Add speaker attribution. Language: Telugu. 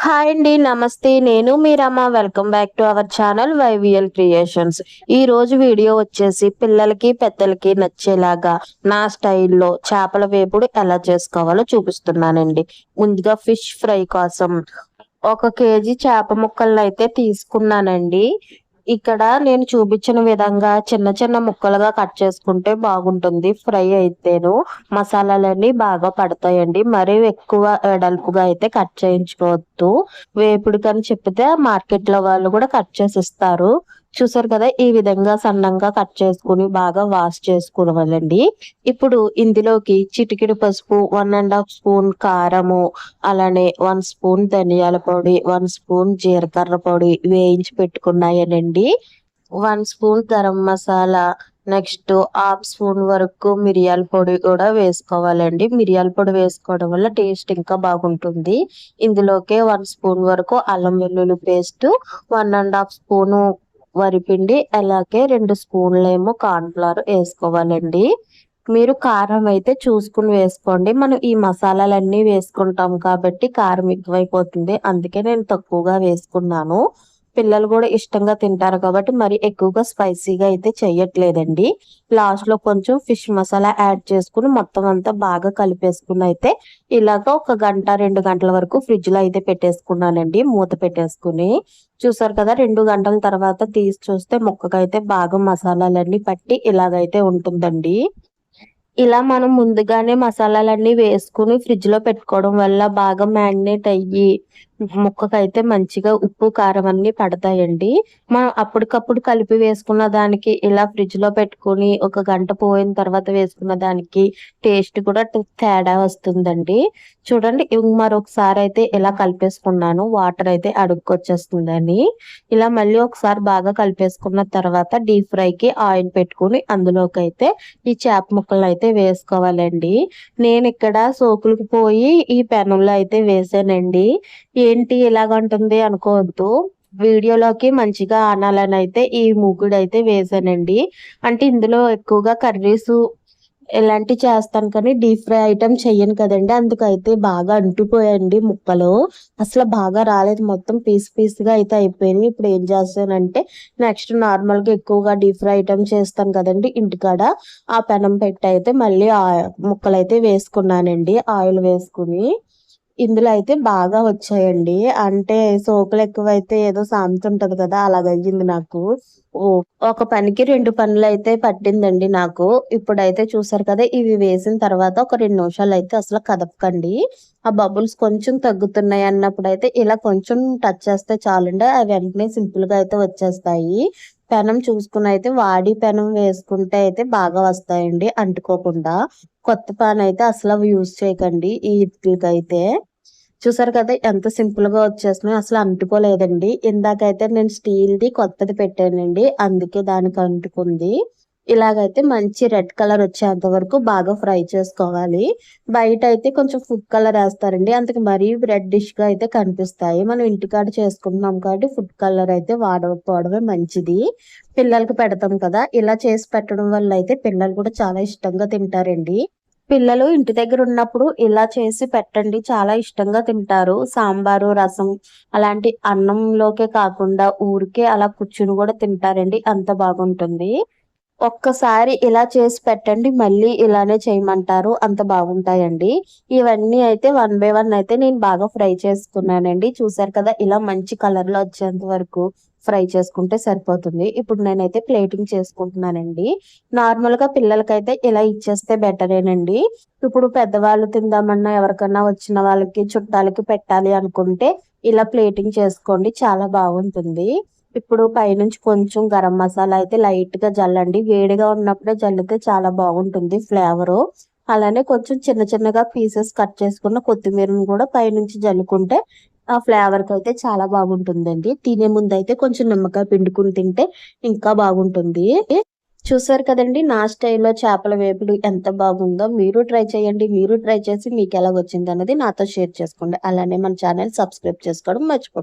Speaker 1: హాయ్ అండి. నమస్తే. నేను మీ Rama. Welcome back to our channel VYL creations. ఈ రోజు వీడియో వచ్చేసి పిల్లలకి, పెద్దలకి నచ్చేలాగా నా స్టైల్‌లో చేపల వేపుడు ఎలా చేసుకోవాలో చూపిస్తున్నానండి. ముందుగా ఫిష్ ఫ్రై కోసం 1 కేజీ చేప ముక్కలనైతే తీసుకున్నానండి. ఇక్కడ నేను చూపించిన విధంగా చిన్న చిన్న ముక్కలుగా కట్ చేసుకుంటే బాగుంటుంది. ఫ్రై అయితేను మసాలాలన్నీ బాగా పడతాయండి. మరీ ఎక్కువ వెడల్పుగా అయితే కట్ చేయించుకోవద్దు. వేపుడుకని చెప్పితే మార్కెట్‌లో వాళ్ళు కూడా కట్ చేసి ఇస్తారు. చూసారు కదా! ఈ విధంగా సన్నంగా కట్ చేసుకొని బాగా వాష్ చేసుకోవాలండి. ఇప్పుడు ఇందులోకి చిటికెడు పసుపు, 1 ½ స్పూన్ కారము, అలానే 1 స్పూన్ ధనియాల పొడి, 1 స్పూన్ జీలకర్ర పొడి వేయించి పెట్టుకున్నాయనండి. 1 spoon garam masala, next half spoon వరకు మిరియాల పొడి కూడా వేసుకోవాలండి. మిరియాల పొడి వేసుకోవడం వల్ల టేస్ట్ ఇంకా బాగుంటుంది. ఇందులోకే 1 స్పూన్ వరకు అల్లం వెల్లుల్లి పేస్ట్, 1 ½ స్పూను వరిపిండి, అలాగే 2 స్పూన్లేమో కార్న్ ఫ్లోర్ వేసుకోవాలండి. మీరు కారం అయితే చూసుకుని వేసుకోండి. మనం ఈ మసాలాలన్నీ వేసుకుంటాం కాబట్టి కారం ఎక్కువైపోతుంది. అందుకే నేను తక్కువగా వేసుకున్నాను. పిల్లలు కూడా ఇష్టంగా తింటారు కాబట్టి మరి ఎక్కువగా స్పైసీగా అయితే చెయ్యట్లేదండి. లాస్ట్‌లో కొంచెం ఫిష్ మసాలా యాడ్ చేసుకొని మొత్తం అంతా బాగా కలిపేసుకుని అయితే ఇలాగ 1 గంట, 2 గంటల వరకు ఫ్రిడ్జ్‌లో అయితే పెట్టేసుకున్నానండి. మూత పెట్టేసుకుని. చూసారు కదా! 2 గంటల తర్వాత తీసి చూస్తే ముక్కకైతే బాగా మసాలాలన్నీ పట్టి ఇలాగైతే ఉంటుందండి. ఇలా మనం ముందుగానే మసాలాలన్నీ వేసుకొని ఫ్రిడ్జ్‌లో పెట్టుకోవడం వల్ల బాగా మ్యాగ్నేట్ అయ్యి ముక్కకైతే మంచిగా ఉప్పు, కారం అన్నీ పడతాయండి. మనం అప్పటికప్పుడు కలిపి వేసుకున్న దానికి ఇలా ఫ్రిడ్జ్‌లో పెట్టుకొని ఒక గంట పోయిన తర్వాత వేసుకున్న దానికి టేస్ట్ కూడా తేడా వస్తుందండి. చూడండి మరొకసారి అయితే ఇలా కలిపేసుకున్నాను. వాటర్ అయితే అడుక్కొచ్చేస్తుందని. ఇలా మళ్ళీ ఒకసారి బాగా కలిపేసుకున్న తర్వాత డీప్ ఫ్రైకి ఆయిల్ పెట్టుకొని అందులోకైతే ఈ చేప ముక్కలనైతే వేసుకోవాలండి. నేనిక్కడ సోకులకు పోయి ఈ పెనంలో అయితే వేసానండి. ఏంటి ఇలాగంటుంది అనుకోవద్దు. వీడియోలోకి మంచిగా ఆనాలనైతే ఈ మూకుడైతే వేసానండి. అంటే ఇందులో ఎక్కువగా కర్రీసు ఇలాంటివి చేస్తాను కానీ డీప్ ఫ్రై ఐటెమ్ చెయ్యను కదండీ! అందుకైతే బాగా అంటుకుపోయాయండి ముక్కలు. అసలు బాగా రాలేదు. మొత్తం పీస్‌గా అయితే అయిపోయినాయి. ఇప్పుడు ఏం చేస్తానంటే నెక్స్ట్ నార్మల్‌గా ఎక్కువగా డీప్ ఫ్రై ఐటెమ్ చేస్తాను కదండీ ఇంటికాడ. ఆ పెనం పెట్టి అయితే మళ్ళీ ముక్కలైతే వేసుకున్నానండి. ఆయిల్ వేసుకొని. ఇందులో అయితే బాగా వచ్చాయండి. అంటే సోకులెక్కువైతే ఏదో సామెత ఉంటది కదా! అలాగయ్యింది నాకు. ఒక పనికి 2 పనులైతే పట్టిందండి నాకు. ఇప్పుడైతే చూసారు కదా! ఇవి వేసిన తర్వాత ఒక 2 నిమిషాలైతే అసలు కదపకండి. ఆ బబుల్స్ కొంచెం తగ్గుతున్నాయి అన్నప్పుడైతే ఇలా కొంచెం టచ్ చేస్తే చాలండి. అవి వెంటనే సింపుల్‌గా అయితే వచ్చేస్తాయి. పెనం చూసుకొని అయితే వాడి పెనం వేసుకుంటే అయితే బాగా వస్తాయండి అంటుకోకుండా. కొత్త పాన్ అయితే అసలు యూజ్ చేయకండి ఈ ఇడ్లీకైతే. చూసారు కదా! ఎంత సింపుల్‌గా వచ్చేసినాయి. అసలు అంటుకోలేదండి. ఇందాకైతే నేను స్టీల్‌ది కొత్తది పెట్టానండి. అందుకే దానికి అంటుకుంది. ఇలాగైతే మంచి రెడ్ కలర్ వచ్చేంత వరకు బాగా ఫ్రై చేసుకోవాలి. బయటైతే కొంచెం ఫుడ్ కలర్ ఏస్తారండి. అందుకు మరీ రెడ్డిష్‌గా అయితే కనిపిస్తాయి. మనం ఇంటికాడ చేసుకుంటున్నాం కాబట్టి ఫుడ్ కలర్ అయితే వాడకపోవడమే మంచిది. పిల్లలకి పెడతాం కదా! ఇలా చేసి పెట్టడం వల్ల అయితే పిల్లలు కూడా చాలా ఇష్టంగా తింటారండి. పిల్లలు ఇంటి దగ్గర ఉన్నప్పుడు ఇలా చేసి పెట్టండి. చాలా ఇష్టంగా తింటారు. సాంబారు, రసం అలాంటి అన్నంలోకే కాకుండా ఊరికే అలా కూర్చుని కూడా తింటారండి. అంత బాగుంటుంది. ఒక్కసారి ఇలా చేసి పెట్టండి. మళ్ళీ ఇలానే చేయమంటారు. అంత బాగుంటాయండి. ఇవన్నీ అయితే వన్ బై వన్ అయితే నేను బాగా ఫ్రై చేసుకున్నానండి. చూసారు కదా! ఇలా మంచి కలర్‌లో వచ్చేంత వరకు ఫ్రై చేసుకుంటే సరిపోతుంది. ఇప్పుడు నేనైతే ప్లేటింగ్ చేసుకుంటున్నానండి. నార్మల్‌గా పిల్లలకైతే ఇలా ఇచ్చేస్తే బెటరేనండి. ఇప్పుడు పెద్దవాళ్ళు తిందామన్నా ఎవరికన్నా వచ్చిన వాళ్ళకి, చుట్టాలకి పెట్టాలి అనుకుంటే ఇలా ప్లేటింగ్ చేసుకోండి. చాలా బాగుంటుంది. ఇప్పుడు పైనుంచి కొంచెం గరం మసాలా అయితే లైట్‌గా జల్లండి. వేడిగా ఉన్నప్పుడే జల్లితే చాలా బాగుంటుంది ఫ్లేవరు. అలానే కొంచెం చిన్న చిన్నగా పీసెస్ కట్ చేసుకున్న కొత్తిమీరను కూడా పైనుంచి జల్లుకుంటే ఆ ఫ్లేవర్‌కైతే చాలా బాగుంటుందండి. తినే ముందైతే కొంచెం నిమ్మకాయ పిండుకొని తింటే ఇంకా బాగుంటుంది. చూసారు కదండీ! నా స్టైల్‌లో చేపల వేపుడు ఎంత బాగుందో. మీరు ట్రై చేయండి. మీరు ట్రై చేసి మీకెలాగొచ్చిందన్నది నాతో షేర్ చేసుకోండి. అలానే మన ఛానెల్ సబ్స్క్రైబ్ చేసుకోవడం మర్చిపోకండి.